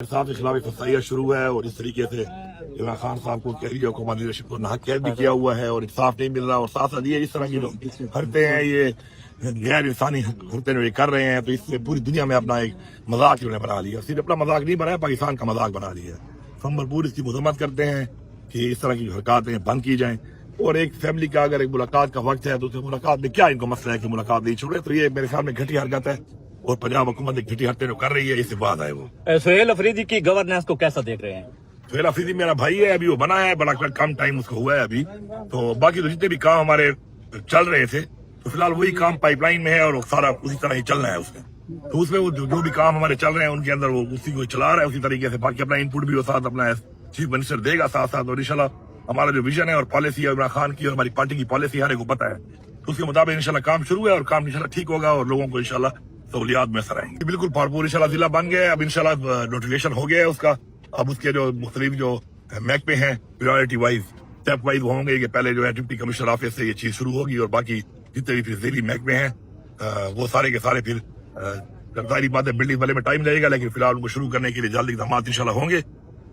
साहब के खिलाफ फसाइया शुरू है और इस तरीके से इमरान खान साहब को कैदियों को लीडरशिप को नाहक कैद भी किया हुआ है और इंसाफ नहीं मिल रहा। और साथ साथ ये इस तरह की जो हरकतें हैं, ये गैर इंसानी हरकतें जो ये कर रहे हैं, तो इससे पूरी दुनिया में अपना एक मजाक इन्होंने बना लिया। सिर्फ अपना मजाक नहीं बनाया, पाकिस्तान का मजाक बना लिया। हम भरपूर इसकी मजम्मत करते हैं कि इस तरह की हरकतें बंद की जाएं। और एक फैमिली का अगर एक मुलाकात का वक्त है तो उस मुलाकात में क्या इनको मसला है कि मुलाकात नहीं छोड़े, तो ये मेरे ख्याल में घटिया हरकत है और पंजाब हुकूमत एक घटी हरकतें जो कर रही है, इससे बात है। वो सुहेल अफरीदी की गवर्नेंस को कैसा देख रहे हैं? सुहेल अफरीदी मेरा भाई है, अभी वो बना है, बड़ा कम टाइम उसको हुआ है अभी। तो बाकी तो जितने भी काम हमारे चल रहे थे, तो फिलहाल वही काम पाइपलाइन में है और सारा उसी तरह ही चलना है उसमें। तो उसमें वो जो भी काम हमारे चल रहे हैं उनके अंदर वो उसी को चला रहा है उसी तरीके से। बाकी अपना इनपुट भी वो साथ अपना चीफ मिनिस्टर देगा साथ साथ। और इंशाल्लाह हमारा जो विजन है और पॉलिसी है इमरान खान की और हमारी पार्टी की पॉलिसी हर एक को पता है, तो उसके मुताबिक इंशाल्लाह काम शुरू है और काम इंशाल्लाह ठीक होगा और लोगों को इंशाल्लाह सहूलियात में सर आएंगे। बिल्कुल भरपूर इंशाल्लाह जिला बन गया है। अब इंशाल्लाह नोटिफिकेशन हो गया है उसका। अब उसके जो मुख्तलिफ जो महकमे हैं प्रायोरिटी वाइज स्टेप वाइज वो होंगे कि पहले जो है डिप्टी कमिश्नर ऑफिस से ये चीज शुरू होगी और बाकी जितने भी फिर ज़ेली महकमे हैं वो सारे के सारे फिर सरकारी बातें बिल्डिंग वाले में टाइम लगेगा, लेकिन फिलहाल उनको शुरू करने के लिए जल्द इकदाम इंशाल्लाह होंगे।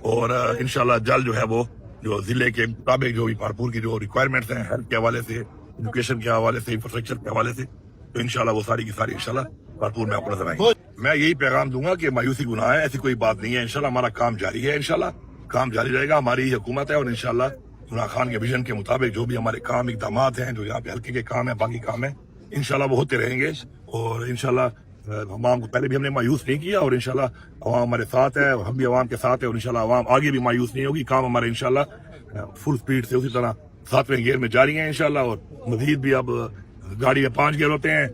और इंशाल्लाह जल्द जो है वो जो जिले के मुताबिक जो भी भरपूर की जो रिक्वायरमेंट्स हैं हेल्थ के हवाले से, एजुकेशन के हवाले से, इंफ्रास्ट्रक्चर के हवाले से, तो इंशाल्लाह वो सारी की सारी इंशाल्लाह भरपूर में आपको नजर आएंगे। मैं यही पैगाम दूंगा कि मायूसी गुनाह है, ऐसी कोई बात नहीं है। इंशाल्लाह हमारा काम जारी है, इंशाल्लाह काम जारी रहेगा। हमारी हुकूमत है और इंशाल्लाह इमरान खान के विजन के मुताबिक जो भी हमारे काम इकदाम हैं, जो यहाँ पे हल्के के काम है, बाकी काम है, इंशाल्लाह वो होते रहेंगे। और इंशाल्लाह अवाम को पहले भी हमने मायूस नहीं किया और इंशाल्लाह अवाम हमारे साथ है, हम भी अवाम के साथ है और इंशाल्लाह अवाम आगे भी मायूस नहीं होगी। काम हमारे इंशाल्लाह फुल स्पीड से उसी तरह 7वें गियर में जारी है इंशाल्लाह। और मजीद भी अब गाड़ी में 5 गियर होते हैं,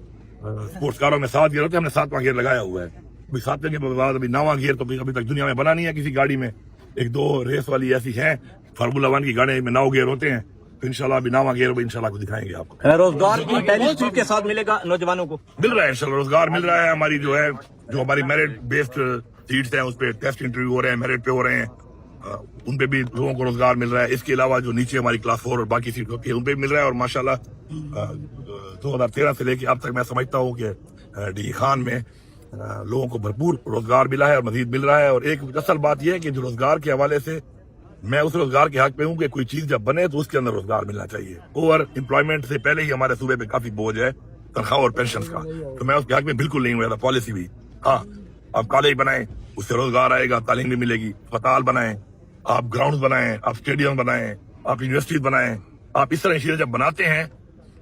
स्पोर्ट्स कारों में 7 गियर होते हैं, हमने 7वां गियर लगाया हुआ है। अभी 7वें के बाद अभी 9वां गियर तो अभी तक दुनिया में बना नहीं है किसी गाड़ी में। 1-2 रेस वाली ऐसी है फार्मूला 1 की गाड़ी में 9 गियर होते हैं, तो इंशाल्लाह अभी 9वां गियर इंशाल्लाह को दिखाएंगे आपको। रोजगार की पहली सीट के साथ मिलेगा नौजवानों को? मिल रहा है इंशाल्लाह, रोजगार मिल रहा है। हमारी जो है जो हमारी मेरिट बेस्ड सीट्स हैं उस पर टेस्ट इंटरव्यू हो रहे हैं, मेरिट पे हो रहे हैं, उन पे भी लोगों को रोजगार मिल रहा है। इसके अलावा जो नीचे हमारी क्लास 4 और बाकी सीट होती है उन पे भी मिल रहा है। और माशाल्लाह 2013 से लेके अब तक मैं समझता हूँ कि डी खान में लोगों को भरपूर रोजगार मिला है और मजीद मिल रहा है। और एक असल बात यह है कि जो रोजगार के हवाले से मैं उस रोजगार के हक पे हूँ कि कोई चीज जब बने तो उसके अंदर रोजगार मिलना चाहिए। ओवर एम्प्लॉयमेंट से पहले ही हमारे सूबे पे काफी बोझ है तनख्वाह और पेंशन का, तो मैं उसके हक में बिल्कुल नहीं हुआ। पॉलिसी भी हाँ, आप कॉलेज बनाएं उससे रोजगार आएगा, तालीम भी मिलेगी। अस्पताल बनाएं, आप ग्राउंड बनाएं, आप स्टेडियम बनाएं, आप यूनिवर्सिटी बनाएं। आप इस तरह चीजें जब बनाते हैं,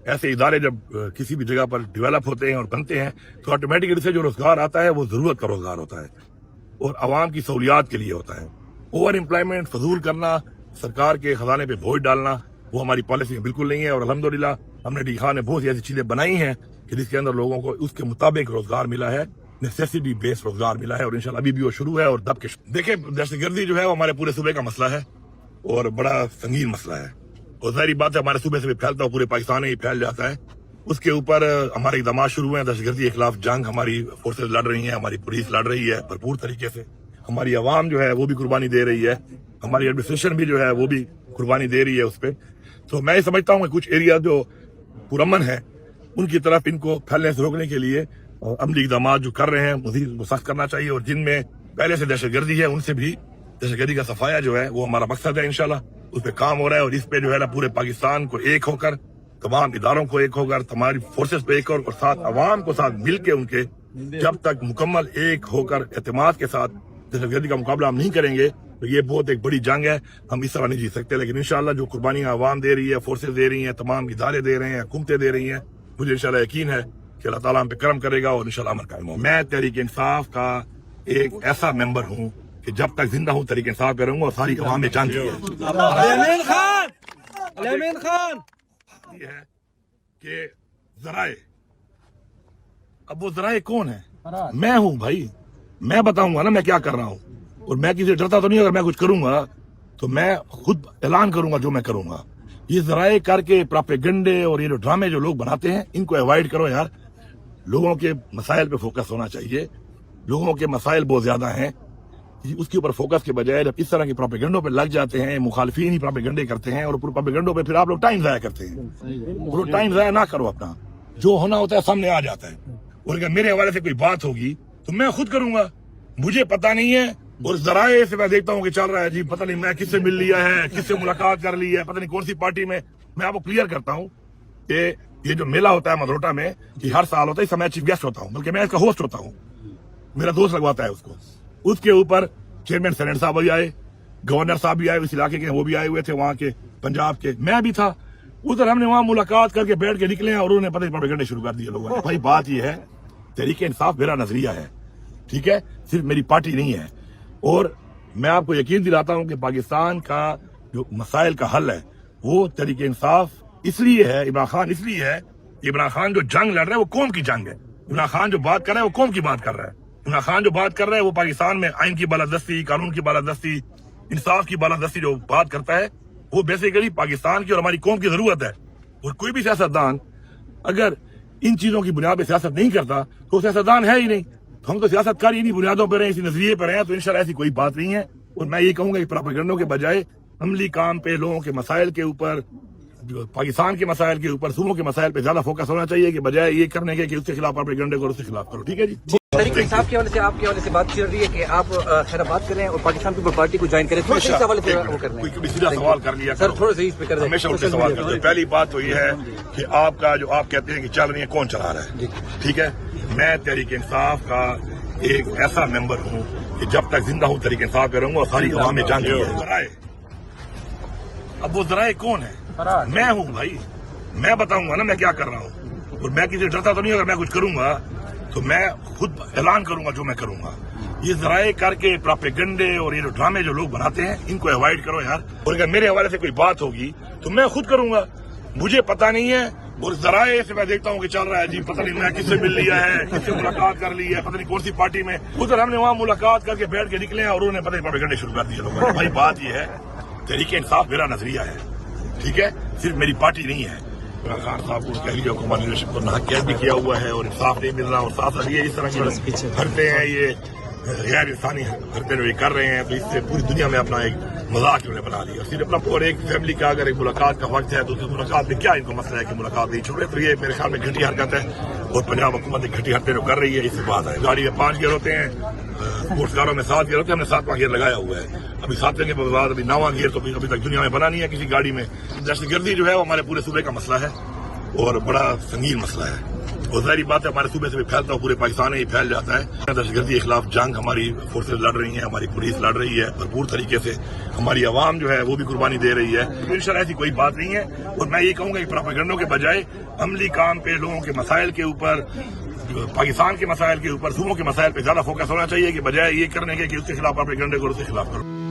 ऐसे इदारे जब किसी भी जगह पर डेवलप होते हैं और बनते हैं, तो ऑटोमेटिकली से जो रोजगार आता है वो जरूरत का रोजगार होता है और आवाम की सहूलियात के लिए होता है। ओवर एम्प्लॉयमेंट, फजूल करना, सरकार के खजाने पे बोझ डालना, वो हमारी पॉलिसी में बिल्कुल नहीं है। और अल्हम्दुलिल्लाह हमने डी खान ने बहुत सी ऐसी चीजें बनाई हैं कि जिसके अंदर लोगों को उसके मुताबिक रोजगार मिला है, नेसेसिटी बेस्ड रोजगार मिला है। और इंशाल्लाह अभी भी वो शुरू है और दब के देखिए दहशतगर्दी जो है वो हमारे पूरे सूबे का मसला है और बड़ा संगीन मसला है। और जाहिर बात है हमारे सूबे से भी फैलता है, पूरे पाकिस्तान में ही फैल जाता है। उसके ऊपर हमारे इकदाम शुरू हैं। दहशतगर्दी के खिलाफ जंग हमारी फोर्सेज लड़ रही हैं, हमारी पुलिस लड़ रही है भरपूर तरीके से, हमारी आवाम जो है वो भी कुर्बानी दे रही है, हमारी एडमिनिस्ट्रेशन भी जो है वो भी कुर्बानी दे रही है उस पर। तो मैं समझता हूँ कि कुछ एरिया जो पुरअमन है उनकी तरफ इनको फैलने से रोकने के लिए अमली इकदाम जो कर रहे हैं मजीद सख्त करना चाहिए। और जिनमें पहले से दहशतगर्दी है उनसे भी दहशतगर्दी का सफाया जो है वो हमारा मकसद है। इंशाल्लाह उस पर काम हो रहा है और इस पे जो है ना पूरे पाकिस्तान को एक होकर, तमाम इदारों को एक होकर, हमारी फोर्सेस पे एक और साथ अवाम को साथ मिल के उनके जब तक मुकम्मल एक होकर एतमाद के साथ दहशतगर्दी का मुकाबला हम नहीं करेंगे तो ये बहुत एक बड़ी जंग है, हम इस तरह नहीं जीत सकते। लेकिन इंशाल्लाह जो कुर्बानियां अवाम दे रही है, फोर्सेस दे रही हैं, तमाम इदारे दे रहे हैं, हुकूमतें दे रही हैं, मुझे इंशाल्लाह यकीन है कि अल्लाह ताला हम पे करम करेगा और इंशाल्लाह अमल कायम होगा। मैं तहरीक इंसाफ का एक ऐसा मेंबर हूँ कि जब तक जिंदा हूँ तहरीक इंसाफ पे रहूंगा और सारी अवाम में जान है कि जराए, अब वो जराए कौन है? मैं हूँ भाई, मैं बताऊंगा ना मैं क्या कर रहा हूँ। और मैं किसी डरता तो नहीं, अगर मैं कुछ करूंगा तो मैं खुद ऐलान करूंगा जो मैं करूंगा। ये जराए करके प्रोपेगेंडे और ये जो ड्रामे जो लोग बनाते हैं इनको अवॉइड करो यार। लोगों के मसाइल पे फोकस होना चाहिए, लोगों के मसाइल बहुत ज्यादा हैं, उसके ऊपर फोकस के बजाय जब इस तरह के प्रोपेगेंडों पे लग जाते हैं, मुखालिफिन ही प्रोपेगेंडे करते हैं और प्रोपेगेंडों पे फिर आप लोग टाइम जाया करते हैं। वो टाइम जाया ना करो, अपना जो होना होता है सामने आ जाता है। और अगर मेरे हवाले से कोई बात होगी तो मैं खुद करूंगा। मुझे पता नहीं है اور ذرائع سے میں دیکھتا ہوں کہ چل رہا ہے جی پتہ نہیں میں کس سے مل لیا ہے, کس سے ملاقات کر لی ہے, پتہ نہیں کون سی پارٹی میں. میں آپ کو کلیئر کرتا ہوں کہ یہ جو میلہ ہوتا ہے مدروٹا میں یہ ہر سال ہوتا ہے. اس میں چیف گیسٹ ہوتا ہوں, بلکہ میں اس کا ہوسٹ ہوتا ہوں. میرا دوست لگواتا ہے اس کو. اس کے اوپر چیئرمین سینٹ صاحب بھی آئے, گورنر صاحب بھی آئے اس علاقے کے, وہ بھی آئے ہوئے تھے وہاں کے پنجاب کے, میں بھی تھا. ادھر ہم نے وہاں ملاقات کر کے بیٹھ کے نکلے ہیں اور انہوں نے پتہ نہیں پروپیگنڈے شروع کر دیے لوگوں نے. بھائی بات یہ ہے تحریک انصاف میرا نظریہ ہے, ٹھیک ہے, صرف میری پارٹی نہیں ہے. اور میں آپ کو یقین دلاتا ہوں کہ پاکستان کا جو مسائل کا حل ہے وہ تحریک انصاف اس لیے ہے, عمران خان اس لیے ہے. عمران خان جو جنگ لڑ رہا ہے وہ قوم کی جنگ ہے. عمران خان جو بات کر رہا ہے وہ قوم کی بات کر رہا ہے. عمران خان جو بات کر رہا ہے وہ پاکستان میں آئین کی بالادستی, قانون کی بالادستی, انصاف کی بالادستی جو بات کرتا ہے وہ بیسیکلی پاکستان کی اور ہماری قوم کی ضرورت ہے. اور کوئی بھی سیاستدان اگر ان چیزوں کی بنیاد پہ سیاست نہیں کرتا تو وہ سیاستدان ہے ہی نہیں. ہم تو سیاست کار انہی بنیادوں پر ہیں, اسی نظریے پر ہیں. تو انشاءاللہ ایسی کوئی بات نہیں ہے. اور میں یہ کہوں گا کہ پروپیگنڈوں کے بجائے عملی کام پہ, لوگوں کے مسائل کے اوپر, جو پاکستان کے مسائل کے اوپر, صوبوں کے مسائل پہ زیادہ فوکس ہونا چاہیے کہ بجائے یہ کرنے کے کہ اس کے خلاف پروپیگنڈے کو اس کے خلاف کرو. ٹھیک ہے جی. تحریک انصاف کے حوالے سے, آپ کے حوالے سے بات چل رہی ہے کہ آپ خیرآباد کریں اور پاکستان پیپل پارٹی کو جوائن کریں. اس حوالے سے وہ کر رہے ہیں. کوئی سیدھا سوال کر لیا سر, تھوڑا سا اس پہ کر دیں. ہمیشہ الٹے سوال کرتے ہیں. پہلی بات تو یہ ہے کہ آپ کا جو آپ کہتے ہیں کہ چل رہی ہے کون چلا رہا ہے, ٹھیک ہے. میں تحریک انصاف کا ایک ایسا ممبر ہوں کہ جب تک زندہ ہوں تحریک انصاف پہ رہوں گا اور ساری عوام میں جنگ ہے. ذرائع, اب وہ ذرائع کون ہے؟ میں ہوں بھائی. میں بتاؤں گا نا میں کیا کر رہا ہوں. اور میں کسی ڈرتا تو نہیں, اگر میں کچھ کروں گا تو میں خود اعلان کروں گا جو میں کروں گا. یہ ذرائع کر کے پروپیگنڈے اور یہ جو ڈرامے جو لوگ بناتے ہیں ان کو اوائڈ کرو یار. اور اگر میرے حوالے سے کوئی بات ہوگی تو میں خود کروں گا, مجھے پتا نہیں ہے. اور ذرائع سے میں دیکھتا ہوں کہ چل رہا ہے جی پتہ نہیں میں کس سے مل لیا ہے, کس سے ملاقات کر لی ہے, پتہ نہیں کون سی پارٹی میں. ادھر ہم نے وہاں ملاقات کر کے بیٹھ کے نکلے ہیں اور انہوں نے پتہ نہیں پروپیگنڈے شروع کر دیے لوگوں نے. بھائی بات یہ ہے تحریک انصاف میرا نظریہ ہے, ٹھیک ہے, صرف میری پارٹی نہیں ہے. عمران خان صاحب کو کہہ لیجیے حکومت لیڈرشپ کو ناحق قید بھی کیا ہوا ہے اور انصاف نہیں مل رہا. اور ساتھ ساتھ یہ اس طرح کی حرکتیں ہیں, یہ غیر انسانی حرکتیں جو یہ کر رہے ہیں, تو اس سے پوری دنیا میں اپنا ایک مذاق انہوں نے بنا لیا. صرف اپنا اور ایک فیملی کا اگر ایک ملاقات کا وقت ہے تو اس ملاقات میں کیا ان کو مسئلہ ہے کہ ملاقات نہیں چھوڑے. تو یہ میرے خیال میں گھٹی حرکت ہے اور پنجاب حکومت ایک گھٹی حرکتیں جو کر رہی ہے اس سے بات ہے. گاڑی میں 5 گیئر ہوتے ہیں, اسپورٹس کاروں میں 7 گیئر ہوتے ہیں, ہم نے 7واں گیئر لگایا ہوا ہے. ابھی 7ویں کے بعد ابھی 9واں گیئر تو ابھی تک دنیا میں بنا نہیں ہے کسی گاڑی میں. دہشت گردی جو ہے وہ ہمارے پورے صوبے کا مسئلہ ہے اور بڑا سنگین مسئلہ ہے. اور ظاہری بات ہے ہمارے صوبے سے بھی پھیلتا ہے, پورے پاکستان میں ہی پھیل جاتا ہے. دہشت گردی کے خلاف جنگ ہماری فورسز لڑ رہی ہیں, ہماری پولیس لڑ رہی ہے بھرپور طریقے سے, ہماری عوام جو ہے وہ بھی قربانی دے رہی ہے. انشاءاللہ ایسی کوئی بات نہیں ہے. اور میں یہ کہوں گا کہ پروپیگنڈوں کے بجائے عملی کام پہ, لوگوں کے مسائل کے اوپر, پاکستان کے مسائل کے اوپر, صوبوں کے مسائل پہ زیادہ فوکس ہونا چاہیے کہ بجائے یہ کرنے کے کہ اس کے خلاف پروپیگنڈے کو اس کے خلاف کرو.